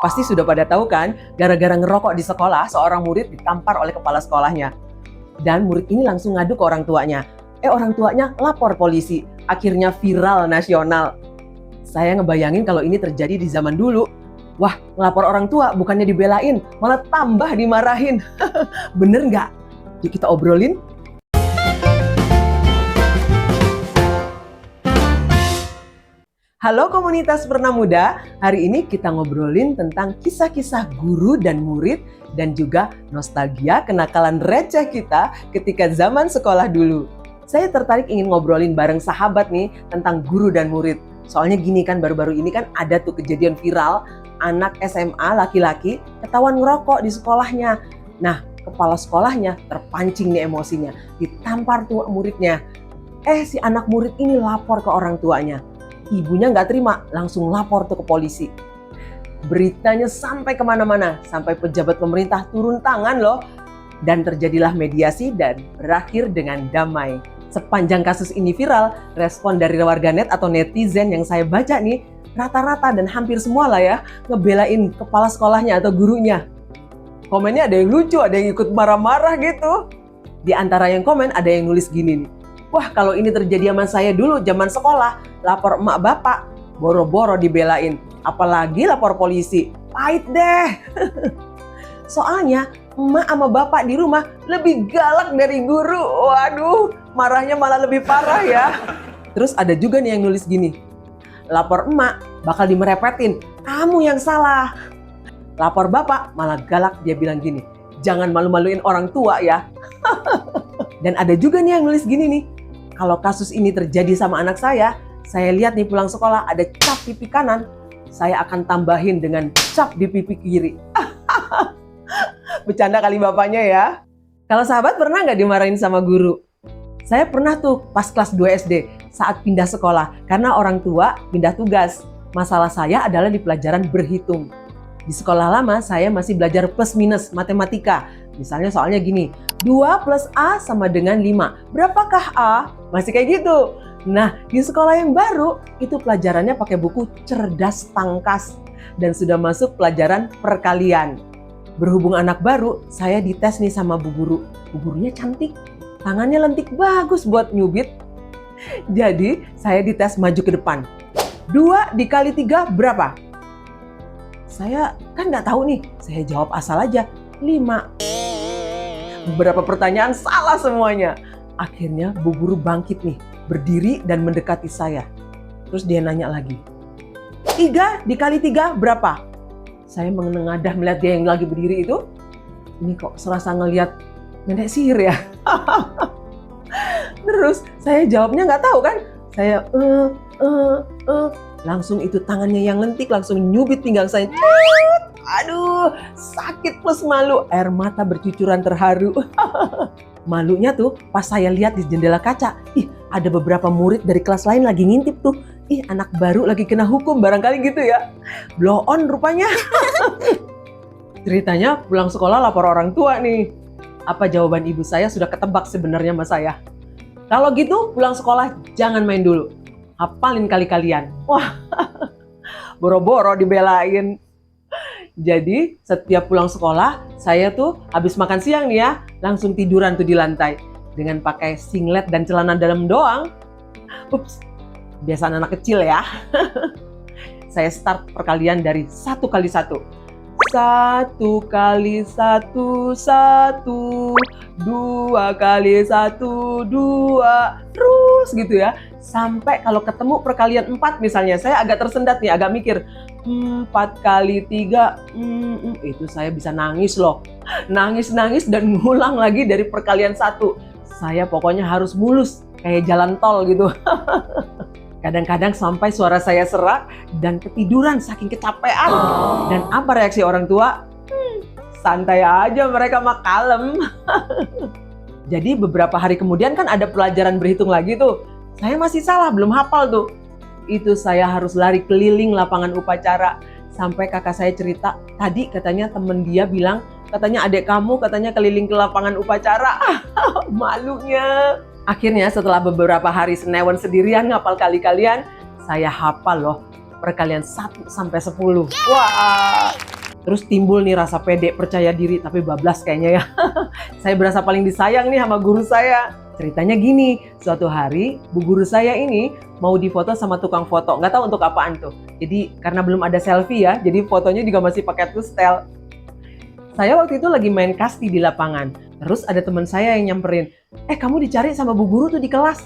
Pasti sudah pada tahu kan, gara-gara ngerokok di sekolah, seorang murid ditampar oleh kepala sekolahnya. Dan murid ini langsung ngadu ke orang tuanya. Orang tuanya lapor polisi. Akhirnya viral nasional. Saya ngebayangin kalau ini terjadi di zaman dulu. Wah, ngelapor orang tua bukannya dibelain, malah tambah dimarahin. Bener nggak? Yuk kita obrolin. Halo komunitas Pernah Muda, hari ini kita ngobrolin tentang kisah-kisah guru dan murid dan juga nostalgia kenakalan receh kita ketika zaman sekolah dulu. Saya tertarik ingin ngobrolin bareng sahabat nih tentang guru dan murid. Soalnya gini kan, baru-baru ini kan ada tuh kejadian viral, anak SMA laki-laki ketahuan ngerokok di sekolahnya. Nah, kepala sekolahnya terpancing nih emosinya, ditampar tuh muridnya. Si anak murid ini lapor ke orang tuanya. Ibunya nggak terima, langsung lapor tuh ke polisi. Beritanya sampai kemana-mana, sampai pejabat pemerintah turun tangan loh. Dan terjadilah mediasi dan berakhir dengan damai. Sepanjang kasus ini viral, respon dari warganet atau netizen yang saya baca nih, rata-rata dan hampir semua lah ya, ngebelain kepala sekolahnya atau gurunya. Komennya ada yang lucu, ada yang ikut marah-marah gitu. Di antara yang komen ada yang nulis gini nih. Wah, kalau ini terjadi sama saya dulu zaman sekolah, lapor emak bapak, boro-boro dibelain. Apalagi lapor polisi, pahit deh. Soalnya emak sama bapak di rumah lebih galak dari guru. Waduh, marahnya malah lebih parah ya. Terus ada juga nih yang nulis gini. Lapor emak bakal dimerepetin, kamu yang salah. Lapor bapak malah galak, dia bilang gini, jangan malu-maluin orang tua ya. Dan ada juga nih yang nulis gini nih. Kalau kasus ini terjadi sama anak saya lihat nih pulang sekolah ada cap pipi kanan, saya akan tambahin dengan cap di pipi kiri. Bercanda kali bapaknya ya. Kalau sahabat pernah nggak dimarahin sama guru? Saya pernah tuh pas kelas 2 SD saat pindah sekolah karena orang tua pindah tugas. Masalah saya adalah di pelajaran berhitung. Di sekolah lama saya masih belajar plus minus matematika. Misalnya soalnya gini, 2 plus A sama dengan 5. Berapakah A? Masih kayak gitu. Nah, di sekolah yang baru, itu pelajarannya pakai buku cerdas tangkas. Dan sudah masuk pelajaran perkalian. Berhubung anak baru, saya dites nih sama bu guru. Bu gurunya cantik, tangannya lentik bagus buat nyubit. Jadi, saya dites maju ke depan. 2 dikali 3 berapa? Saya kan nggak tahu nih, saya jawab asal aja, 5. Beberapa pertanyaan salah semuanya. Akhirnya bu guru bangkit nih, berdiri dan mendekati saya. Terus dia nanya lagi, 3 dikali 3 berapa? Saya menengadah melihat dia yang lagi berdiri itu. Ini kok serasa ngelihat nenek sihir ya. Terus saya jawabnya nggak tahu kan. Saya langsung itu tangannya yang lentik langsung nyubit pinggang saya. Aduh, sakit plus malu. Air mata bercucuran terharu. Malunya tuh pas saya lihat di jendela kaca. Ada beberapa murid dari kelas lain lagi ngintip tuh. Anak baru lagi kena hukum barangkali gitu ya. Blow on rupanya. Ceritanya pulang sekolah lapor orang tua nih. Apa jawaban ibu saya sudah ketebak sebenarnya sama saya. Kalau gitu pulang sekolah jangan main dulu. Hafalin kali-kalian. Wah, boro-boro dibelain. Jadi setiap pulang sekolah, saya tuh habis makan siang nih ya, langsung tiduran tuh di lantai. Dengan pakai singlet dan celana dalam doang. Ups, biasaan anak kecil ya. Saya start perkalian dari 1 kali 1. 1 kali 1, 1. 2 kali 1, 2. Terus gitu ya. Sampai kalau ketemu perkalian 4 misalnya, saya agak tersendat nih, agak mikir. 4 kali 3, itu saya bisa nangis loh. Nangis dan ngulang lagi dari perkalian 1. Saya pokoknya harus mulus, kayak jalan tol gitu. Kadang-kadang sampai suara saya serak dan ketiduran saking kecapean. Dan apa reaksi orang tua? Santai aja, mereka mah kalem. Jadi beberapa hari kemudian kan ada pelajaran berhitung lagi tuh. Saya masih salah, belum hafal tuh. Itu saya harus lari keliling lapangan upacara. Sampai kakak saya cerita, tadi katanya temen dia bilang, katanya adik kamu katanya keliling ke lapangan upacara. Malunya. Akhirnya setelah beberapa hari senewan sendirian ngapal kali-kalian, saya hafal loh perkalian 1 sampai 10. Wah, Terus timbul nih rasa pede, percaya diri, tapi bablas kayaknya ya. Saya berasa paling disayang nih sama guru saya. Ceritanya gini, suatu hari bu guru saya ini mau difoto sama tukang foto, nggak tahu untuk apaan tuh. Jadi karena belum ada selfie ya, jadi fotonya juga masih pakai tustel. Saya waktu itu lagi main kasti di lapangan. Terus ada teman saya yang nyamperin, kamu dicari sama bu guru tuh di kelas.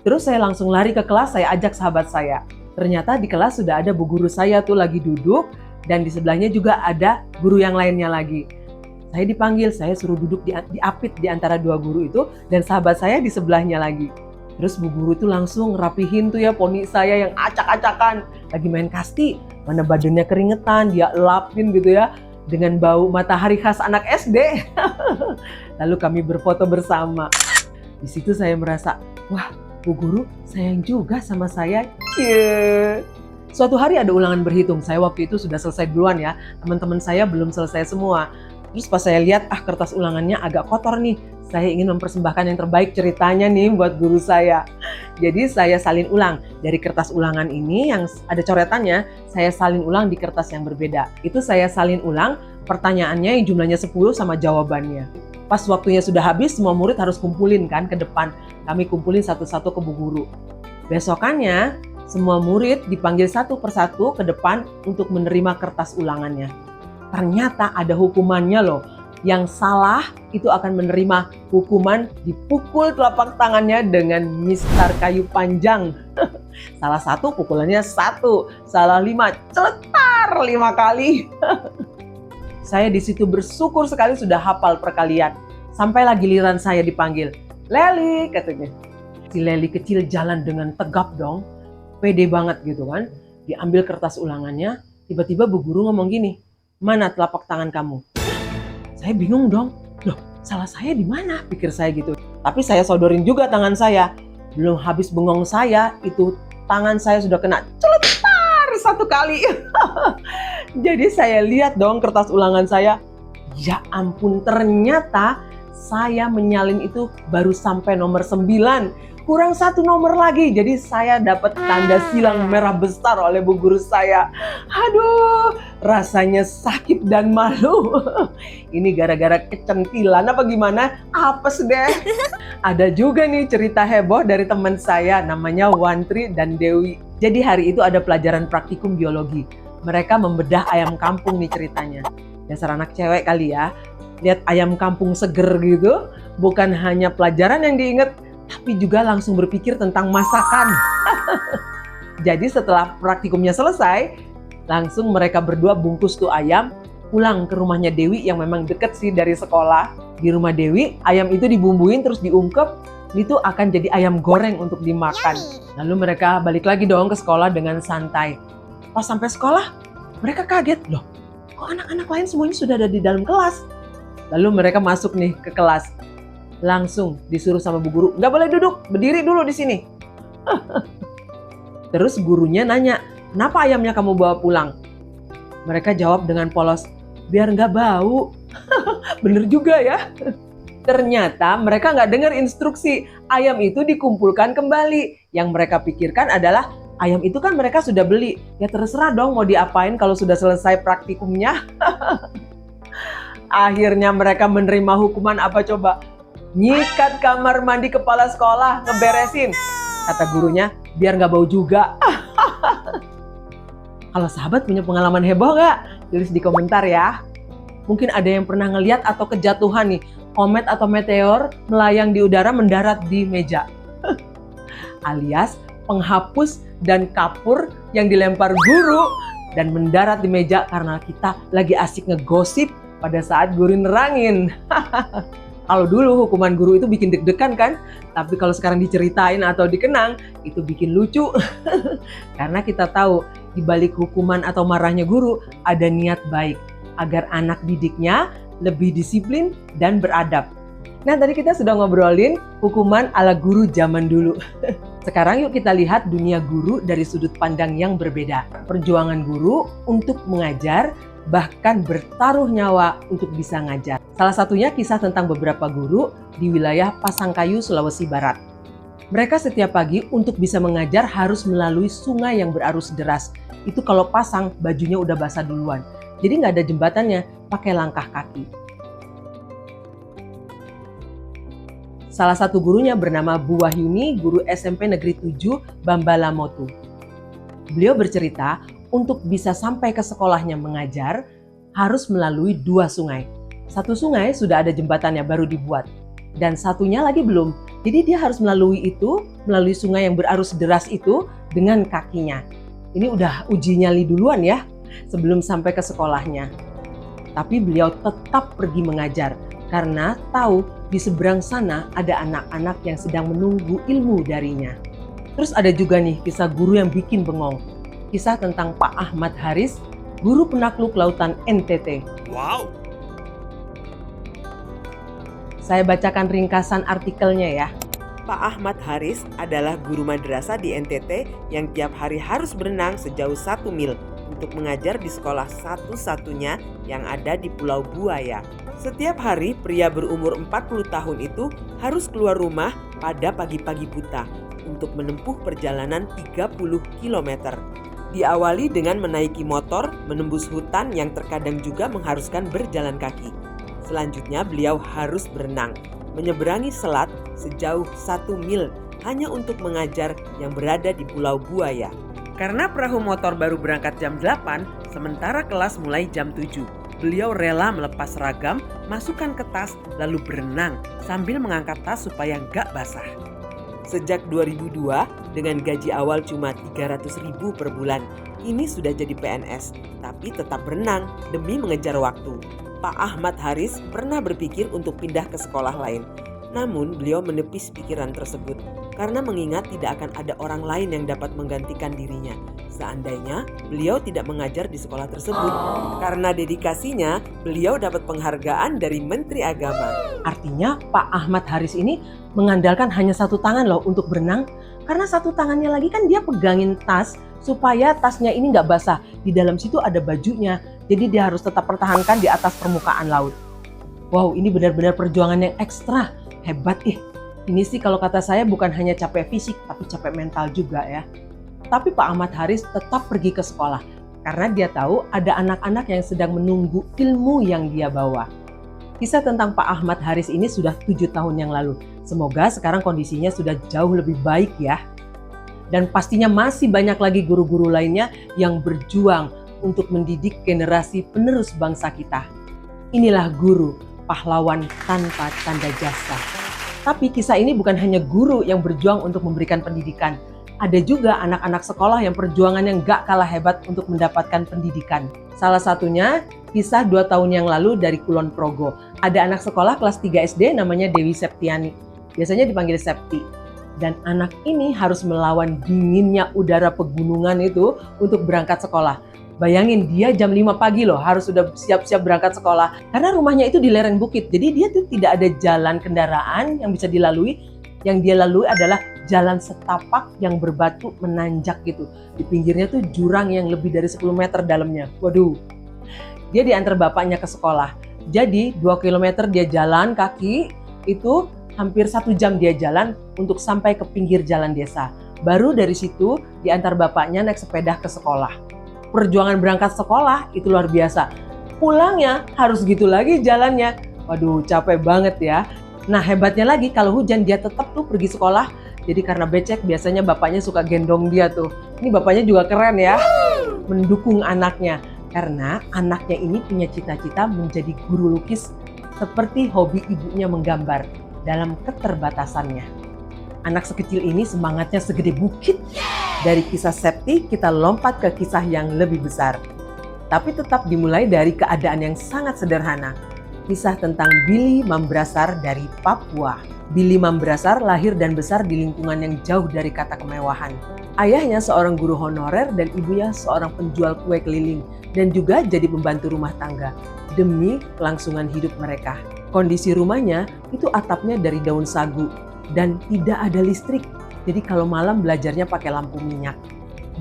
Terus saya langsung lari ke kelas, saya ajak sahabat saya. Ternyata di kelas sudah ada bu guru saya tuh lagi duduk, dan di sebelahnya juga ada guru yang lainnya lagi. Saya dipanggil, saya suruh duduk diapit di antara dua guru itu, dan sahabat saya di sebelahnya lagi. Terus bu guru itu langsung rapihin tuh ya poni saya yang acak-acakan. Lagi main kasti, mana badannya keringetan, dia elapin gitu ya, dengan bau matahari khas anak SD. Lalu kami berfoto bersama. Di situ saya merasa, wah, bu guru sayang juga sama saya. Cie. Suatu hari ada ulangan berhitung, saya waktu itu sudah selesai duluan ya, teman-teman saya belum selesai semua. Terus pas saya lihat, kertas ulangannya agak kotor nih, saya ingin mempersembahkan yang terbaik ceritanya nih buat guru saya. Jadi saya salin ulang, dari kertas ulangan ini yang ada coretannya, saya salin ulang di kertas yang berbeda. Itu saya salin ulang, pertanyaannya yang jumlahnya 10 sama jawabannya. Pas waktunya sudah habis, semua murid harus kumpulin kan ke depan, kami kumpulin satu-satu ke bu guru. Besokannya, semua murid dipanggil satu persatu ke depan untuk menerima kertas ulangannya. Ternyata ada hukumannya loh. Yang salah itu akan menerima hukuman dipukul telapak tangannya dengan mistar kayu panjang. Salah satu pukulannya 1, salah 5, celetar 5 kali. Saya di situ bersyukur sekali sudah hafal perkalian. Sampailah giliran saya dipanggil. Leli, katanya. Si Leli kecil jalan dengan tegap dong. Pede banget gitu kan. Diambil kertas ulangannya, tiba-tiba bu guru ngomong gini, mana telapak tangan kamu? Saya bingung dong, loh salah saya di mana? Pikir saya gitu. Tapi saya sodorin juga tangan saya. Belum habis bengong saya, itu tangan saya sudah kena celetar 1 kali. Jadi saya lihat dong kertas ulangan saya. Ya ampun, ternyata saya menyalin itu baru sampai nomor 9. Kurang 1 nomor lagi, jadi saya dapat tanda silang merah besar oleh bu guru saya. Aduh, rasanya sakit dan malu. Ini gara-gara kecentilan apa gimana? Apes deh. Ada juga nih cerita heboh dari teman saya, namanya Wantri dan Dewi. Jadi hari itu ada pelajaran praktikum biologi. Mereka membedah ayam kampung nih ceritanya. Dasar anak cewek kali ya. Lihat ayam kampung seger gitu, bukan hanya pelajaran yang diingat, tapi juga langsung berpikir tentang masakan. Jadi setelah praktikumnya selesai, langsung mereka berdua bungkus tuh ayam, pulang ke rumahnya Dewi yang memang deket sih dari sekolah. Di rumah Dewi, ayam itu dibumbuin terus diungkep, itu akan jadi ayam goreng untuk dimakan. Lalu mereka balik lagi dong ke sekolah dengan santai. Pas sampai sekolah, mereka kaget, loh kok anak-anak lain semuanya sudah ada di dalam kelas? Lalu mereka masuk nih ke kelas. Langsung disuruh sama bu guru, nggak boleh duduk, berdiri dulu di sini. Terus gurunya nanya, kenapa ayamnya kamu bawa pulang? Mereka jawab dengan polos, biar nggak bau. Bener juga ya. Ternyata mereka nggak dengar instruksi, ayam itu dikumpulkan kembali. Yang mereka pikirkan adalah, ayam itu kan mereka sudah beli, ya terserah dong mau diapain kalau sudah selesai praktikumnya. Akhirnya mereka menerima hukuman apa coba? Nyikat kamar mandi kepala sekolah, ngeberesin. Kata gurunya, biar nggak bau juga. Kalau sahabat punya pengalaman heboh nggak? Tulis di komentar ya. Mungkin ada yang pernah ngeliat atau kejatuhan nih, komet atau meteor melayang di udara mendarat di meja. Alias penghapus dan kapur yang dilempar guru dan mendarat di meja karena kita lagi asik ngegosip pada saat guru nerangin. Kalau dulu hukuman guru itu bikin deg-degan kan? Tapi kalau sekarang diceritain atau dikenang, itu bikin lucu. Karena kita tahu di balik hukuman atau marahnya guru ada niat baik agar anak didiknya lebih disiplin dan beradab. Nah, tadi kita sudah ngobrolin hukuman ala guru zaman dulu. Sekarang yuk kita lihat dunia guru dari sudut pandang yang berbeda. Perjuangan guru untuk mengajar, bahkan bertaruh nyawa untuk bisa ngajar. Salah satunya kisah tentang beberapa guru di wilayah Pasangkayu, Sulawesi Barat. Mereka setiap pagi untuk bisa mengajar harus melalui sungai yang berarus deras. Itu kalau pasang, bajunya udah basah duluan. Jadi nggak ada jembatannya, pakai langkah kaki. Salah satu gurunya bernama Bu Wahyuni, guru SMP Negeri 7 Bambalamotu. Beliau bercerita, untuk bisa sampai ke sekolahnya mengajar, harus melalui 2 sungai. Satu sungai sudah ada jembatannya baru dibuat, dan satunya lagi belum. Jadi dia harus melalui sungai yang berarus deras itu dengan kakinya. Ini udah uji nyali duluan ya, sebelum sampai ke sekolahnya. Tapi beliau tetap pergi mengajar, karena tahu di seberang sana ada anak-anak yang sedang menunggu ilmu darinya. Terus ada juga nih kisah guru yang bikin bengong. Kisah tentang Pak Ahmad Haris, guru penakluk lautan NTT. Wow! Saya bacakan ringkasan artikelnya ya. Pak Ahmad Haris adalah guru madrasah di NTT yang tiap hari harus berenang sejauh 1 mil untuk mengajar di sekolah satu-satunya yang ada di Pulau Buaya. Setiap hari pria berumur 40 tahun itu harus keluar rumah pada pagi-pagi buta untuk menempuh perjalanan 30 km. Diawali dengan menaiki motor, menembus hutan yang terkadang juga mengharuskan berjalan kaki. Selanjutnya beliau harus berenang, menyeberangi selat sejauh 1 mil hanya untuk mengajar yang berada di Pulau Buaya. Karena perahu motor baru berangkat jam 8, sementara kelas mulai jam 7. Beliau rela melepas seragam, masukkan ke tas, lalu berenang sambil mengangkat tas supaya nggak basah. Sejak 2002, dengan gaji awal cuma 300.000 per bulan, ini sudah jadi PNS, tapi tetap berenang demi mengejar waktu. Pak Ahmad Haris pernah berpikir untuk pindah ke sekolah lain. Namun beliau menepis pikiran tersebut karena mengingat tidak akan ada orang lain yang dapat menggantikan dirinya seandainya beliau tidak mengajar di sekolah tersebut. Karena dedikasinya, beliau dapat penghargaan dari Menteri Agama. Artinya Pak Ahmad Haris ini mengandalkan hanya satu tangan loh untuk berenang, karena satu tangannya lagi kan dia pegangin tas supaya tasnya ini nggak basah. Di dalam situ ada bajunya, jadi dia harus tetap pertahankan di atas permukaan laut. Wow, ini benar-benar perjuangan yang ekstra. Hebat Ini sih kalau kata saya bukan hanya capek fisik, tapi capek mental juga ya. Tapi Pak Ahmad Haris tetap pergi ke sekolah, karena dia tahu ada anak-anak yang sedang menunggu ilmu yang dia bawa. Kisah tentang Pak Ahmad Haris ini sudah 7 tahun yang lalu. Semoga sekarang kondisinya sudah jauh lebih baik ya. Dan pastinya masih banyak lagi guru-guru lainnya yang berjuang untuk mendidik generasi penerus bangsa kita. Inilah guru, pahlawan tanpa tanda jasa. Tapi kisah ini bukan hanya guru yang berjuang untuk memberikan pendidikan. Ada juga anak-anak sekolah yang perjuangannya gak kalah hebat untuk mendapatkan pendidikan. Salah satunya kisah 2 tahun yang lalu dari Kulon Progo. Ada anak sekolah kelas 3 SD namanya Dewi Septiani. Biasanya dipanggil Septi. Dan anak ini harus melawan dinginnya udara pegunungan itu untuk berangkat sekolah. Bayangin dia jam 5 pagi loh harus sudah siap-siap berangkat sekolah. Karena rumahnya itu di lereng bukit. Jadi dia tuh tidak ada jalan kendaraan yang bisa dilalui. Yang dia lalui adalah jalan setapak yang berbatu menanjak gitu. Di pinggirnya tuh jurang yang lebih dari 10 meter dalamnya. Waduh. Dia diantar bapaknya ke sekolah. Jadi 2 kilometer dia jalan kaki, itu hampir 1 jam dia jalan untuk sampai ke pinggir jalan desa. Baru dari situ diantar bapaknya naik sepeda ke sekolah. Perjuangan berangkat sekolah itu luar biasa. Pulangnya harus gitu lagi jalannya. Waduh, capek banget ya. Nah, hebatnya lagi kalau hujan dia tetap tuh pergi sekolah. Jadi karena becek biasanya bapaknya suka gendong dia tuh. Ini bapaknya juga keren ya. Mendukung anaknya. Karena anaknya ini punya cita-cita menjadi guru lukis seperti hobi ibunya menggambar dalam keterbatasannya. Anak sekecil ini semangatnya segede bukit. Dari kisah Septi kita lompat ke kisah yang lebih besar. Tapi tetap dimulai dari keadaan yang sangat sederhana. Kisah tentang Billy Mambrasar dari Papua. Billy Mambrasar lahir dan besar di lingkungan yang jauh dari kata kemewahan. Ayahnya seorang guru honorer dan ibunya seorang penjual kue keliling dan juga jadi pembantu rumah tangga demi kelangsungan hidup mereka. Kondisi rumahnya itu atapnya dari daun sagu dan tidak ada listrik. Jadi kalau malam belajarnya pakai lampu minyak.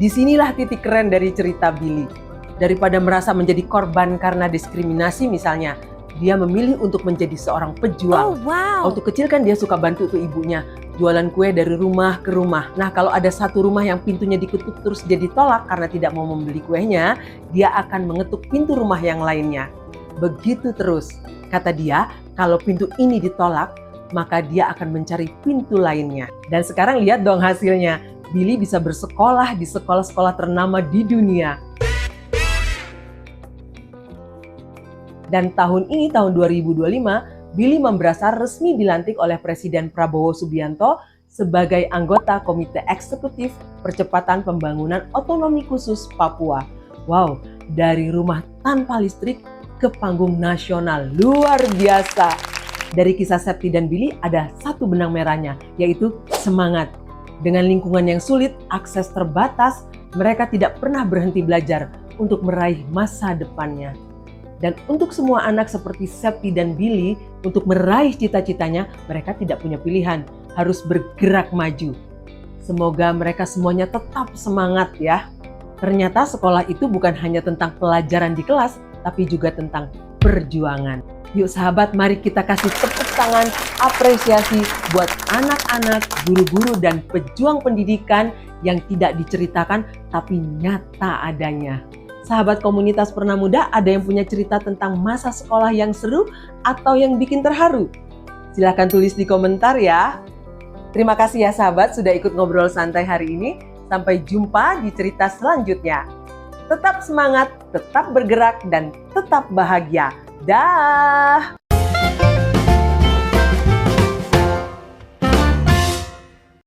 Disinilah titik keren dari cerita Billy. Daripada merasa menjadi korban karena diskriminasi misalnya, dia memilih untuk menjadi seorang pejuang. Waktu kecil kan dia suka bantu tuh ibunya, jualan kue dari rumah ke rumah. Nah, kalau ada satu rumah yang pintunya diketuk terus dia ditolak karena tidak mau membeli kuenya, dia akan mengetuk pintu rumah yang lainnya. Begitu terus. Kata dia, kalau pintu ini ditolak, maka dia akan mencari pintu lainnya. Dan sekarang lihat dong hasilnya. Billy bisa bersekolah di sekolah-sekolah ternama di dunia. Dan tahun ini, tahun 2025, Billy Mambrasar resmi dilantik oleh Presiden Prabowo Subianto sebagai anggota Komite Eksekutif Percepatan Pembangunan Otonomi Khusus Papua. Wow, dari rumah tanpa listrik ke panggung nasional. Luar biasa. Dari kisah Septi dan Billy ada satu benang merahnya, yaitu semangat. Dengan lingkungan yang sulit, akses terbatas, mereka tidak pernah berhenti belajar untuk meraih masa depannya. Dan untuk semua anak seperti Septi dan Billy, untuk meraih cita-citanya, mereka tidak punya pilihan, harus bergerak maju. Semoga mereka semuanya tetap semangat ya. Ternyata sekolah itu bukan hanya tentang pelajaran di kelas, tapi juga tentang perjuangan. Yuk sahabat, mari kita kasih tepuk tangan apresiasi buat anak-anak, guru-guru, dan pejuang pendidikan yang tidak diceritakan tapi nyata adanya. Sahabat komunitas Pernah Muda, ada yang punya cerita tentang masa sekolah yang seru atau yang bikin terharu? Silahkan tulis di komentar ya. Terima kasih ya sahabat sudah ikut ngobrol santai hari ini. Sampai jumpa di cerita selanjutnya. Tetap semangat, tetap bergerak, dan tetap bahagia. Dah!